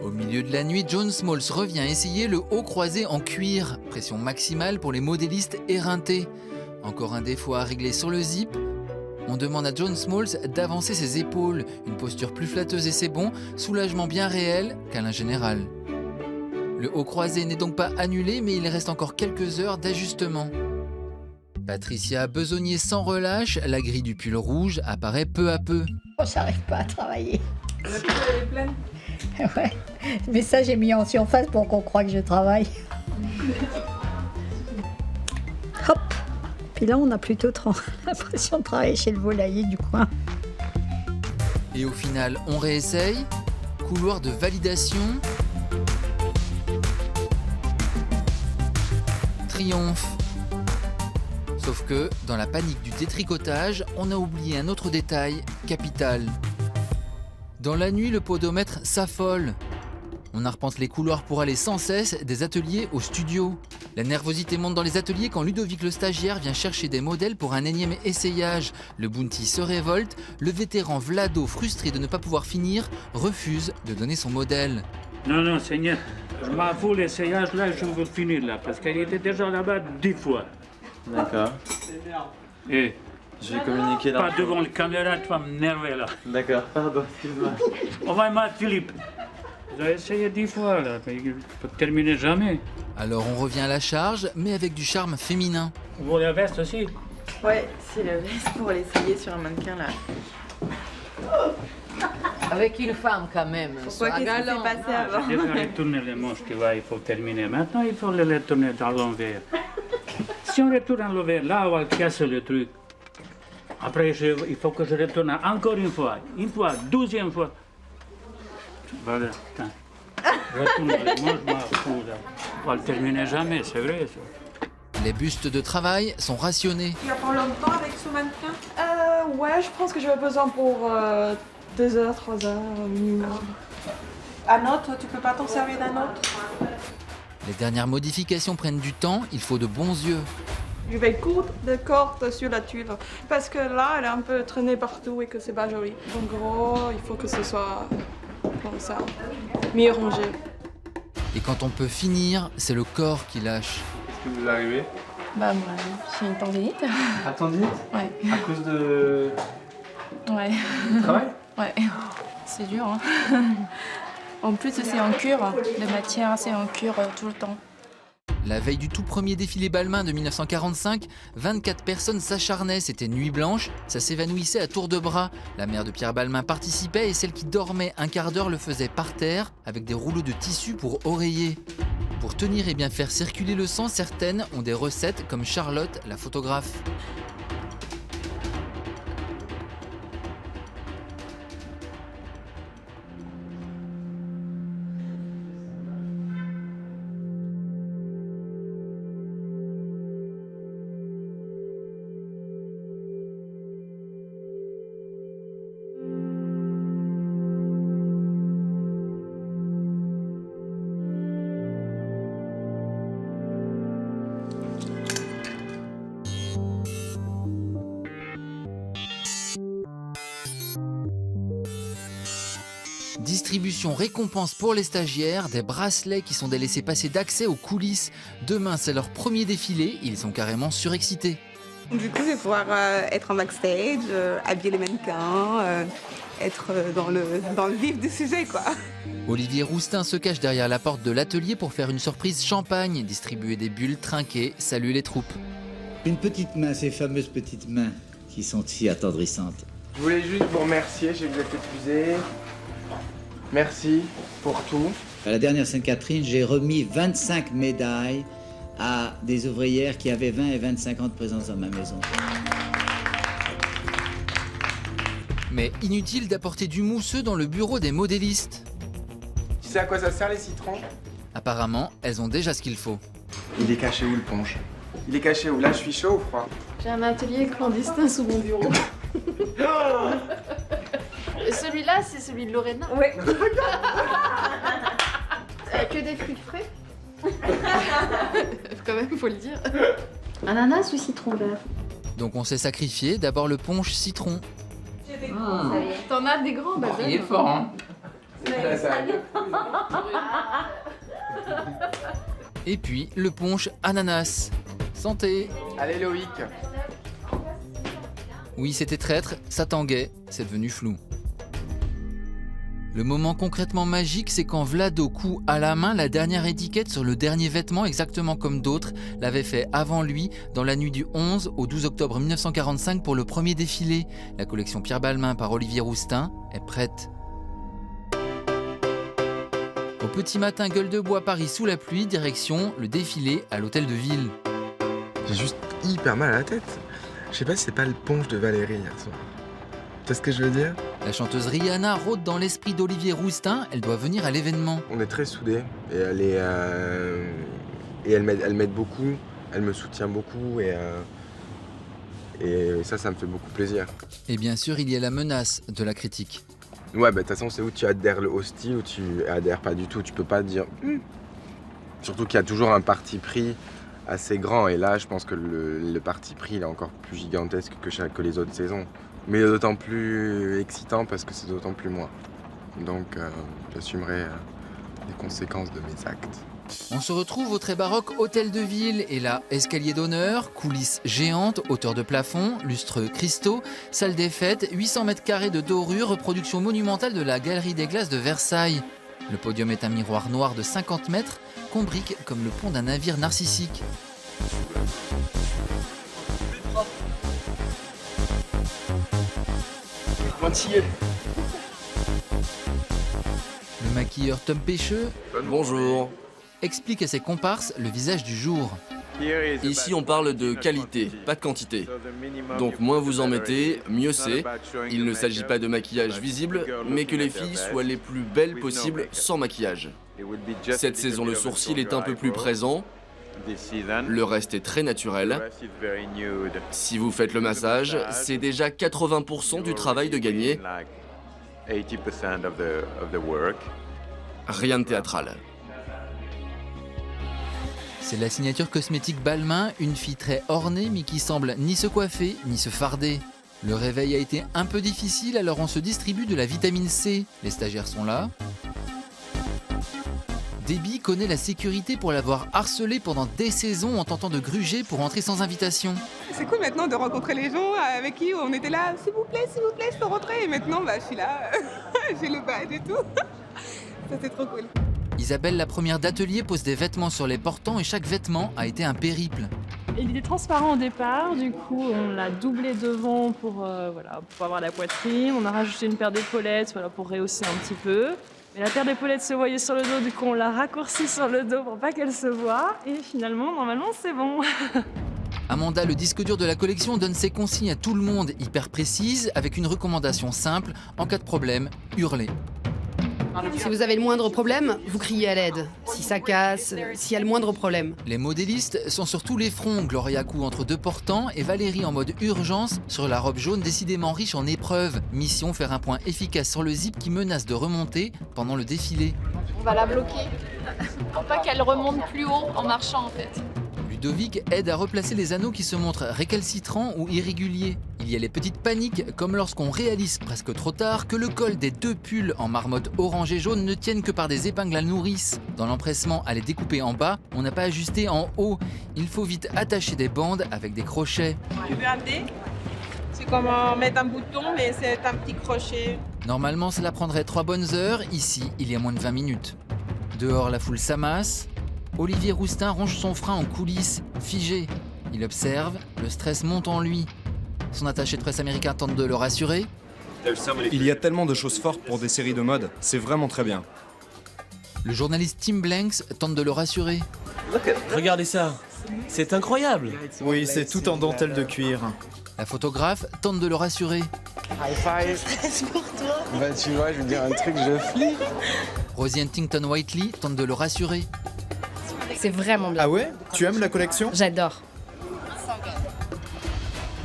Au milieu de la nuit, John Smalls revient essayer le haut croisé en cuir. Pression maximale pour les modélistes éreintés. Encore un défaut à régler sur le zip. On demande à John Smalls d'avancer ses épaules. Une posture plus flatteuse et c'est bon. Soulagement bien réel, câlin général. Le haut croisé n'est donc pas annulé, mais il reste encore quelques heures d'ajustement. Patricia besogné sans relâche, la grille du pull rouge apparaît peu à peu. Oh, j'arrive pas à travailler. La pile, elle est pleine. Ouais, mais ça j'ai mis en surface pour qu'on croie que je travaille. Hop. Puis là on a plutôt l'impression de travailler chez le volailler du coin. Et au final, on réessaye. Couloir de validation. Triomphe. Sauf que, dans la panique du détricotage, on a oublié un autre détail capital. Dans la nuit, le podomètre s'affole. On arpente les couloirs pour aller sans cesse des ateliers au studio. La nervosité monte dans les ateliers quand Ludovic le stagiaire vient chercher des modèles pour un énième essayage. Le bounty se révolte, le vétéran Vlado, frustré de ne pas pouvoir finir, refuse de donner son modèle. Non, Seigneur, je m'en fous l'essayage là, je veux finir là, parce qu'elle était déjà là-bas 10 fois. D'accord. Et je vais communiquer là. Pas devant la caméra, tu vas m'énerver là. D'accord, pardon, excuse-moi. Envoie-moi Philippe. Vous avez essayé 10 fois là, mais il peut terminer jamais. Alors on revient à la charge, mais avec du charme féminin. Vous voulez la veste aussi? Ouais, c'est la veste pour l'essayer sur un mannequin là. Avec une femme quand même. Pourquoi qu'est-ce qui s'est passé avant? Je vais faire tourner les manches, tu vois, il faut terminer. Maintenant, il faut les tourner dans l'envers. Si on retourne à l'envers, là, on va casser le truc. Après, il faut que je retourne encore une fois, 12e fois. Voilà, putain. Retourne les manches, je m'en fous, là. On va le terminer jamais, c'est vrai, ça. Les bustes de travail sont rationnés. Tu vas prendre longtemps avec ce mannequin? Ouais, je pense que j'aurai besoin pour 2 heures, 3 heures minimum. Un autre, tu peux pas t'en servir d'un autre? Les dernières modifications prennent du temps, il faut de bons yeux. Je vais coudre des cordes sur la tuile parce que là, elle est un peu traînée partout et que c'est pas joli. En gros, il faut que ce soit comme ça, mieux rangé. Et quand on peut finir, c'est le corps qui lâche. Qu'est-ce que vous arrivez? Bah moi, j'ai une tendinite. À tendinite? Ouais. À cause de... plus, c'est en cure, de matière, c'est en cure tout le temps. La veille du tout premier défilé Balmain de 1945, 24 personnes s'acharnaient, c'était nuit blanche, ça s'évanouissait à tour de bras. La mère de Pierre Balmain participait et celle qui dormait un quart d'heure le faisait par terre avec des rouleaux de tissu pour oreiller. Pour tenir et bien faire circuler le sang, certaines ont des recettes comme Charlotte, la photographe. Distribution récompense pour les stagiaires, des bracelets qui sont des laissez-passer d'accès aux coulisses. Demain, c'est leur premier défilé, ils sont carrément surexcités. Du coup, je vais pouvoir être en backstage, habiller les mannequins, être dans le vif du sujet, quoi. Olivier Roustin se cache derrière la porte de l'atelier pour faire une surprise champagne, distribuer des bulles, trinquer, saluer les troupes. Une petite main, ces fameuses petites mains qui sont si attendrissantes. Je voulais juste vous remercier, je sais que vous êtes épuisés. Merci pour tout. À la dernière Sainte-Catherine, j'ai remis 25 médailles à des ouvrières qui avaient 20 et 25 ans de présence dans ma maison. Mais inutile d'apporter du mousseux dans le bureau des modélistes. Tu sais à quoi ça sert les citrons? Apparemment, elles ont déjà ce qu'il faut. Il est caché où le punch? Il est caché où? Là, je suis chaud ou froid? J'ai un atelier clandestin sous mon bureau. Celui-là, c'est celui de Lorena. Ouais. Que des fruits frais. Quand même, faut le dire. Ananas ou citron vert? Donc on s'est sacrifié, d'abord le punch citron. T'en as des grands, bah Il est fort, hein. Et puis le punch ananas. Santé. Allez Loïc. Oui, c'était traître, ça tanguait, c'est devenu flou. Le moment concrètement magique, c'est quand Vlado coud à la main la dernière étiquette sur le dernier vêtement, exactement comme d'autres l'avaient fait avant lui, dans la nuit du 11 au 12 octobre 1945 pour le premier défilé. La collection Pierre Balmain par Olivier Roustin est prête. Au petit matin, gueule de bois, Paris sous la pluie, direction le défilé à l'hôtel de ville. J'ai juste hyper mal à la tête. Je sais pas si c'est pas le punch de Valérie hier soir. Tu sais ce que je veux dire? La chanteuse Rihanna rôde dans l'esprit d'Olivier Roustin, elle doit venir à l'événement. On est très soudés et elle m'aide beaucoup, elle me soutient beaucoup et ça me fait beaucoup plaisir. Et bien sûr, il y a la menace de la critique. Ouais, bah de toute façon, c'est où tu adhères au style ou tu adhères pas du tout. Tu peux pas dire. Surtout qu'il y a toujours un parti pris assez grand et là, je pense que le parti pris il est encore plus gigantesque que les autres saisons. Mais d'autant plus excitant parce que c'est d'autant plus moi. Donc j'assumerai les conséquences de mes actes. On se retrouve au très baroque hôtel de ville et là, escalier d'honneur, coulisses géantes, hauteur de plafond, lustreux cristaux, salle des fêtes, 800 mètres carrés de dorures, reproduction monumentale de la Galerie des Glaces de Versailles. Le podium est un miroir noir de 50 mètres, combrique comme le pont d'un navire narcissique. Le maquilleur Tom Pêcheux Bonjour. explique à ses comparses le visage du jour. Ici, on parle de qualité, pas de quantité. Donc moins vous en mettez, mieux c'est. Il ne s'agit pas de maquillage visible, mais que les filles soient les plus belles possibles sans maquillage. Cette saison, le sourcil est un peu plus présent. Le reste est très naturel. Si vous faites le massage, c'est déjà 80% du travail de gagné. Rien de théâtral. C'est la signature cosmétique Balmain, une fille très ornée mais qui semble ni se coiffer ni se farder. Le réveil a été un peu difficile, alors on se distribue de la vitamine C. Les stagiaires sont là. Debbie connaît la sécurité pour l'avoir harcelée pendant des saisons en tentant de gruger pour entrer sans invitation. C'est cool maintenant de rencontrer les gens avec qui on était là, s'il vous plaît, je peux rentrer. Et maintenant, je suis là, j'ai le badge et tout. Ça, c'est trop cool. Isabelle, la première d'atelier, pose des vêtements sur les portants et chaque vêtement a été un périple. Il était transparent au départ, du coup on l'a doublé devant pour avoir la poitrine. On a rajouté une paire d'épaulettes pour rehausser un petit peu. Mais la paire d'épaulettes se voyait sur le dos, du coup on l'a raccourcie sur le dos pour pas qu'elle se voie. Et finalement, normalement, c'est bon. Amanda, le disque dur de la collection, donne ses consignes à tout le monde, hyper précises, avec une recommandation simple, en cas de problème, hurlez. Si vous avez le moindre problème, vous criez à l'aide. Si ça casse, s'il y a le moindre problème. Les modélistes sont sur tous les fronts, Gloria Cou entre deux portants et Valérie en mode urgence sur la robe jaune décidément riche en épreuves. Mission, faire un point efficace sur le zip qui menace de remonter pendant le défilé. On va la bloquer pour pas qu'elle remonte plus haut en marchant en fait. Ludovic aide à replacer les anneaux qui se montrent récalcitrants ou irréguliers. Il y a les petites paniques, comme lorsqu'on réalise presque trop tard que le col des deux pulls en marmotte orange et jaune ne tiennent que par des épingles à nourrice. Dans l'empressement à les découper en bas, on n'a pas ajusté en haut. Il faut vite attacher des bandes avec des crochets. Tu veux un dé? C'est comme mettre un bouton, mais c'est un petit crochet. Normalement, cela prendrait 3 bonnes heures. Ici, il y a moins de 20 minutes. Dehors, la foule s'amasse. Olivier Roustin ronge son frein en coulisses, figé. Il observe, le stress monte en lui. Son attaché de presse américain tente de le rassurer. Il y a tellement de choses fortes pour des séries de mode, c'est vraiment très bien. Le journaliste Tim Blanks tente de le rassurer. Regardez ça, c'est incroyable. Oui, c'est tout en dentelle de cuir. La photographe tente de le rassurer. High five. Pour toi. Bah tu vois, je veux dire un truc, je flippe. Rosie Huntington-Whiteley tente de le rassurer. C'est vraiment bien. Ah ouais? Tu aimes la collection? J'adore.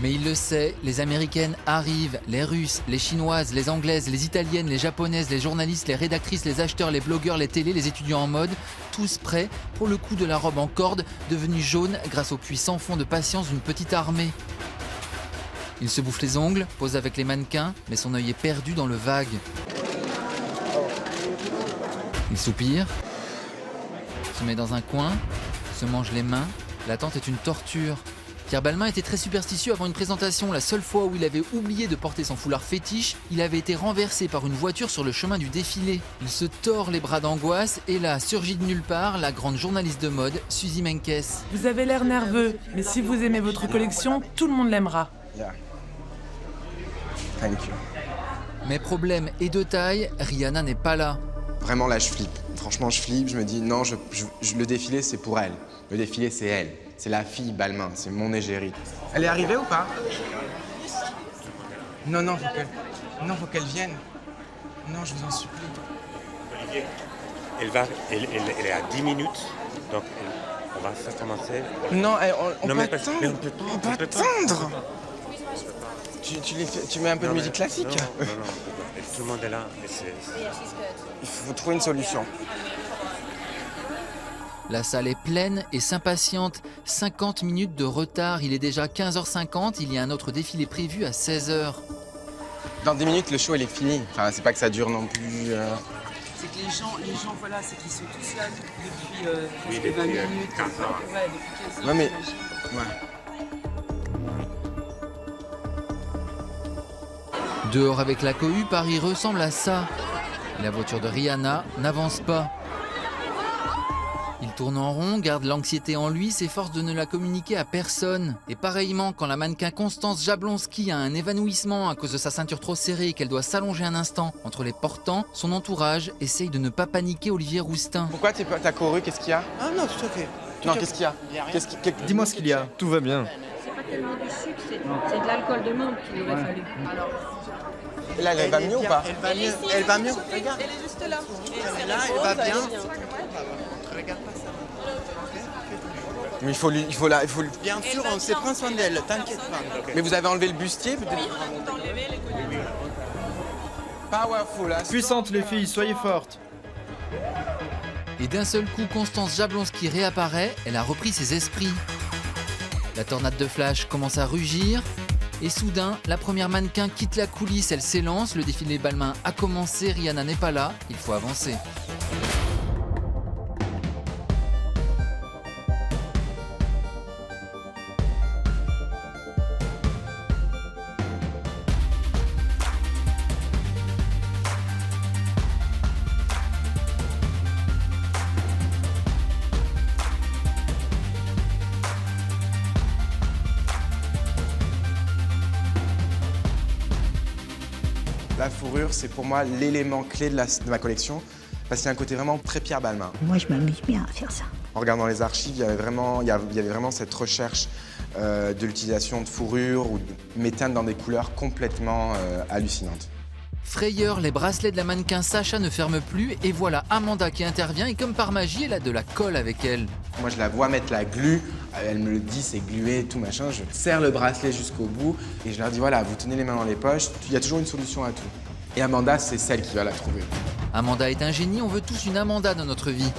Mais il le sait, les Américaines arrivent, les Russes, les Chinoises, les Anglaises, les Italiennes, les Japonaises, les journalistes, les rédactrices, les acheteurs, les blogueurs, les télés, les étudiants en mode, tous prêts pour le coup de la robe en corde, devenue jaune grâce au puits sans fond de patience d'une petite armée. Il se bouffe les ongles, pose avec les mannequins, mais son œil est perdu dans le vague. Il soupire, se met dans un coin, se mange les mains. L'attente est une torture. Pierre Balmain était très superstitieux avant une présentation. La seule fois où il avait oublié de porter son foulard fétiche, il avait été renversé par une voiture sur le chemin du défilé. Il se tord les bras d'angoisse et là, surgit de nulle part, la grande journaliste de mode, Suzy Menkes. Vous avez l'air nerveux, mais si vous aimez votre collection, tout le monde l'aimera. Yeah. Thank you. Mais problème est de taille, Rihanna n'est pas là. Vraiment là, je flippe. Franchement, je flippe. Je me dis non, le défilé, c'est pour elle. Le défilé, c'est elle. C'est la fille Balmain, c'est mon égérie. Elle est arrivée ou pas? Non, faut qu'elle vienne. Non, je vous en supplie. Olivier, elle est à 10 minutes, donc on va commencer. Non, on peut mais attendre. on peut attendre. Tu mets un peu de musique classique. Non, tout le monde est là. Il faut trouver une solution. La salle est pleine et s'impatiente. 50 minutes de retard, il est déjà 15h50, il y a un autre défilé prévu à 16h. Dans 10 minutes, le show, il est fini. Enfin, c'est pas que ça dure non plus. C'est que les gens, voilà, c'est qu'ils sont tous là depuis 20 minutes. 15 heures. Ouais, depuis 15 heures. Ouais, mais... Ouais. Dehors avec la cohue, Paris ressemble à ça. La voiture de Rihanna n'avance pas. Il tourne en rond, garde l'anxiété en lui, s'efforce de ne la communiquer à personne. Et pareillement, quand la mannequin Constance Jablonski a un évanouissement à cause de sa ceinture trop serrée et qu'elle doit s'allonger un instant entre les portants, son entourage essaye de ne pas paniquer Olivier Roustin. Pourquoi t'as couru? Qu'est-ce qu'il y a? Ah non, tout ok. Non, qu'est-ce qu'il y a? Dis-moi ce qu'il y a, tout va bien. C'est pas tellement du sucre, c'est de l'alcool de menthe qu'il aurait fallu. Alors, Et là, elle va mieux ou pas? Elle va mieux. Regarde, elle est juste là. Là, elle va bien. Regarde pas ça. Mais il faut la... Bien sûr, on sait prendre soin d'elle, t'inquiète pas. Mais vous avez enlevé le bustier peut-être? Powerful, hein. Puissantes les filles, soyez fortes. Et d'un seul coup, Constance Jablonski réapparaît, elle a repris ses esprits. La tornade de flash commence à rugir. Et soudain, la première mannequin quitte la coulisse, elle s'élance, le défilé Balmain a commencé, Rihanna n'est pas là, il faut avancer. La fourrure, c'est pour moi l'élément clé de ma collection, parce qu'il y a un côté vraiment très Pierre Balmain. Moi, je m'amuse bien à faire ça. En regardant les archives, il y avait vraiment cette recherche de l'utilisation de fourrure ou de méthane dans des couleurs complètement hallucinantes. Frayeur, les bracelets de la mannequin Sacha ne ferment plus et voilà Amanda qui intervient et comme par magie, elle a de la colle avec elle. Moi, je la vois mettre la glu, elle me le dit, c'est glué et tout machin. Je serre le bracelet jusqu'au bout et je leur dis voilà, vous tenez les mains dans les poches, il y a toujours une solution à tout. Et Amanda, c'est celle qui va la trouver. Amanda est un génie, on veut tous une Amanda dans notre vie.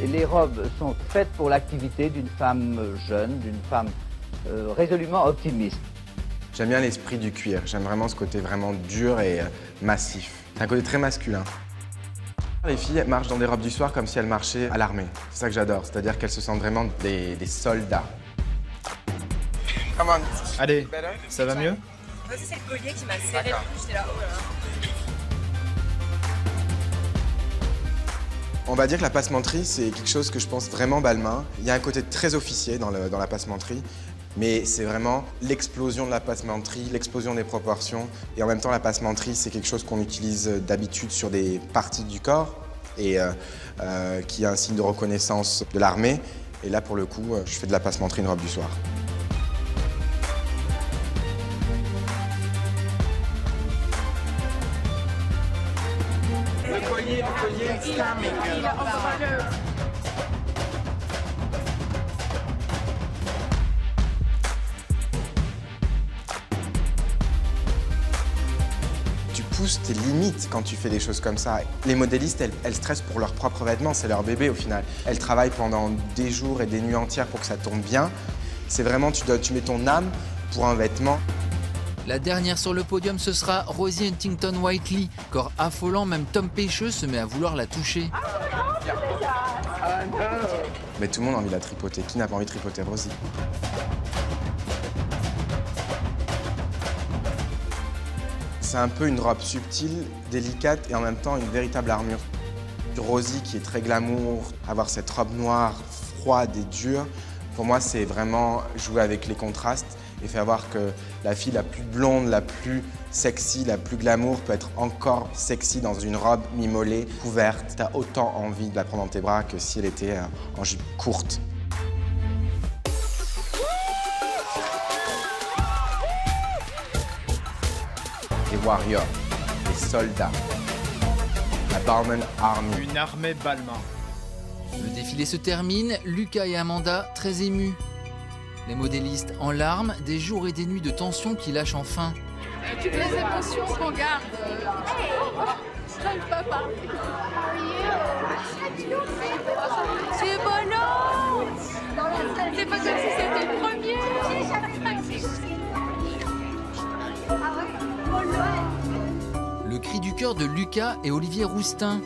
Et les robes sont faites pour l'activité d'une femme jeune, d'une femme résolument optimiste. J'aime bien l'esprit du cuir, j'aime vraiment ce côté vraiment dur et massif. C'est un côté très masculin. Les filles marchent dans des robes du soir comme si elles marchaient à l'armée. C'est ça que j'adore, c'est-à-dire qu'elles se sentent vraiment des soldats. Come on. Allez, ça va mieux? C'est le collier qui m'a serré, j'étais là, oh là là. On va dire que la passementerie, c'est quelque chose que je pense vraiment Balmain. Il y a un côté très officier dans la passementerie, mais c'est vraiment l'explosion de la passementerie, l'explosion des proportions. Et en même temps, la passementerie, c'est quelque chose qu'on utilise d'habitude sur des parties du corps et qui est un signe de reconnaissance de l'armée. Et là, pour le coup, je fais de la passementerie une robe du soir. Le collier, il a encore le... Tu pousses tes limites quand tu fais des choses comme ça. Les modélistes, elles stressent pour leurs propres vêtements, c'est leur bébé au final. Elles travaillent pendant des jours et des nuits entières pour que ça tombe bien. C'est vraiment, tu mets ton âme pour un vêtement. La dernière sur le podium, ce sera Rosie Huntington-Whiteley. Corps affolant, même Tom Pêcheux se met à vouloir la toucher. Mais tout le monde a envie de la tripoter. Qui n'a pas envie de tripoter Rosie? C'est un peu une robe subtile, délicate et en même temps une véritable armure. Rosie qui est très glamour, avoir cette robe noire, froide et dure, pour moi c'est vraiment jouer avec les contrastes et faire voir que la fille la plus blonde, la plus sexy, la plus glamour peut être encore sexy dans une robe mi-mollée, couverte. T'as autant envie de la prendre dans tes bras que si elle était en jupe courte. Les warriors, les soldats, la Balmain Army. Une armée Balmain. Le défilé se termine, Lucas et Amanda très émus. Les modélistes en larmes, des jours et des nuits de tension qui lâchent enfin. Toutes les émotions qu'on garde. J'arrive pas à parler. C'est bono. C'est pas comme si c'était le premier. Le cri du cœur de Lucas et Olivier Roustin.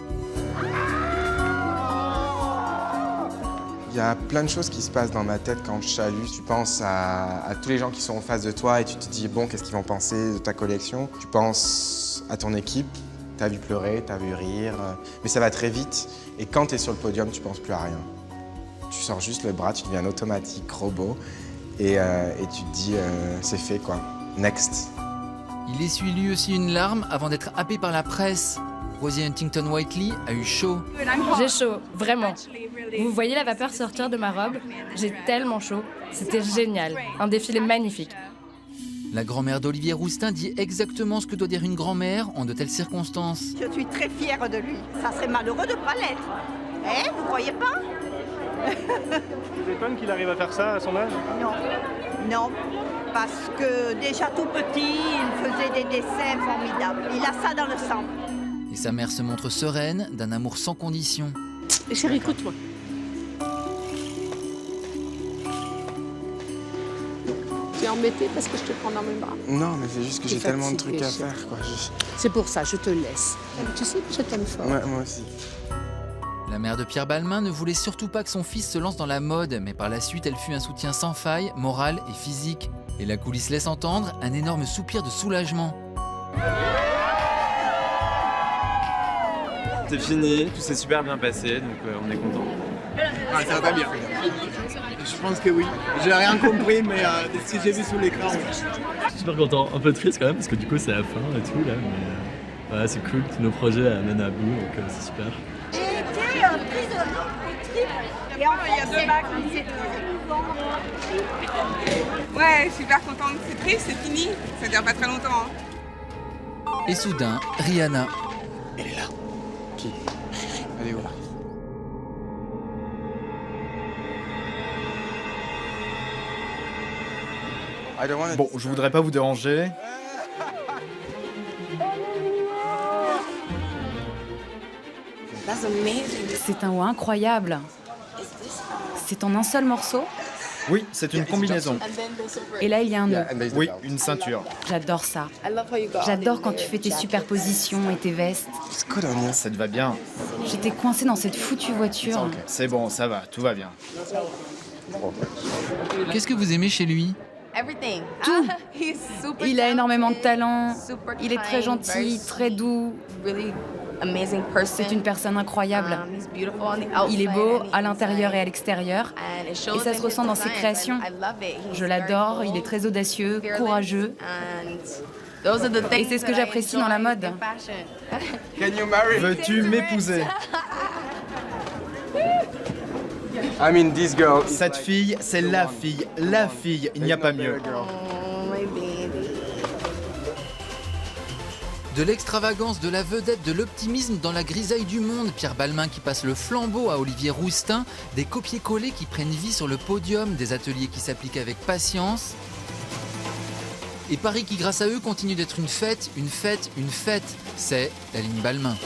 Il y a plein de choses qui se passent dans ma tête quand je salue. Tu penses à tous les gens qui sont en face de toi et tu te dis, bon, qu'est-ce qu'ils vont penser de ta collection? Tu penses à ton équipe, t'as vu pleurer, t'as vu rire, mais ça va très vite. Et quand t'es sur le podium, tu penses plus à rien. Tu sors juste le bras, tu deviens un automatique robot et tu te dis, c'est fait quoi, next. Il essuie lui aussi une larme avant d'être happé par la presse. Rosie Huntington-Whiteley a eu chaud. J'ai chaud, vraiment. Vous voyez la vapeur sortir de ma robe? J'ai tellement chaud. C'était génial. Un défilé magnifique. La grand-mère d'Olivier Roustin dit exactement ce que doit dire une grand-mère en de telles circonstances. Je suis très fière de lui. Ça serait malheureux de ne pas l'être. Eh, vous croyez pas? Ça vous étonne qu'il arrive à faire ça à son âge? Non. Non. Parce que déjà tout petit, il faisait des dessins formidables. Il a ça dans le sang. Et sa mère se montre sereine, d'un amour sans condition. Chérie, écoute-moi. Tu es embêtée parce que je te prends dans mes bras. Non, mais c'est juste que j'ai tellement de trucs à faire, quoi. C'est pour ça, je te laisse. Tu sais que je t'aime fort. Ouais, moi aussi. La mère de Pierre Balmain ne voulait surtout pas que son fils se lance dans la mode, mais par la suite, elle fut un soutien sans faille, moral et physique. Et la coulisse laisse entendre un énorme soupir de soulagement. C'est fini, tout s'est super bien passé, donc on est content. Ah, ça va bien. Je pense que oui. J'ai rien compris, mais de ce que j'ai vu sous l'écran, oui. Je suis super content, un peu triste quand même, parce que du coup c'est la fin et tout là, mais ouais, c'est cool, tous nos projets amènent à bout, donc c'est super. J'ai été prisonnier au trip. Et en fait, il y a 2 bacs. Ouais, je suis super contente. C'est triste, c'est fini. Ça dure pas très longtemps. Et soudain, Rihanna. Elle est là. Qui? Elle est où là? Bon, je voudrais pas vous déranger. C'est un haut incroyable. C'est en un seul morceau? Oui, c'est une combinaison. Et là, il y a un nœud. Oui, une ceinture. J'adore ça. J'adore quand tu fais tes superpositions et tes vestes. Ça te va bien. J'étais coincée dans cette foutue voiture. C'est bon, ça va, tout va bien. Qu'est-ce que vous aimez chez lui? Tout. Il a énormément de talent. Il est très gentil, très doux. C'est une personne incroyable. Il est beau à l'intérieur et à l'extérieur. Et ça se ressent dans ses créations. Je l'adore, il est très audacieux, courageux. Et c'est ce que j'apprécie dans la mode. Veux-tu m'épouser? Cette fille, c'est la fille, il n'y a pas mieux. De l'extravagance, de la vedette, de l'optimisme dans la grisaille du monde, Pierre Balmain qui passe le flambeau à Olivier Rousteing, des copier-coller qui prennent vie sur le podium, des ateliers qui s'appliquent avec patience. Et Paris qui, grâce à eux, continue d'être une fête, une fête, une fête. C'est la ligne Balmain.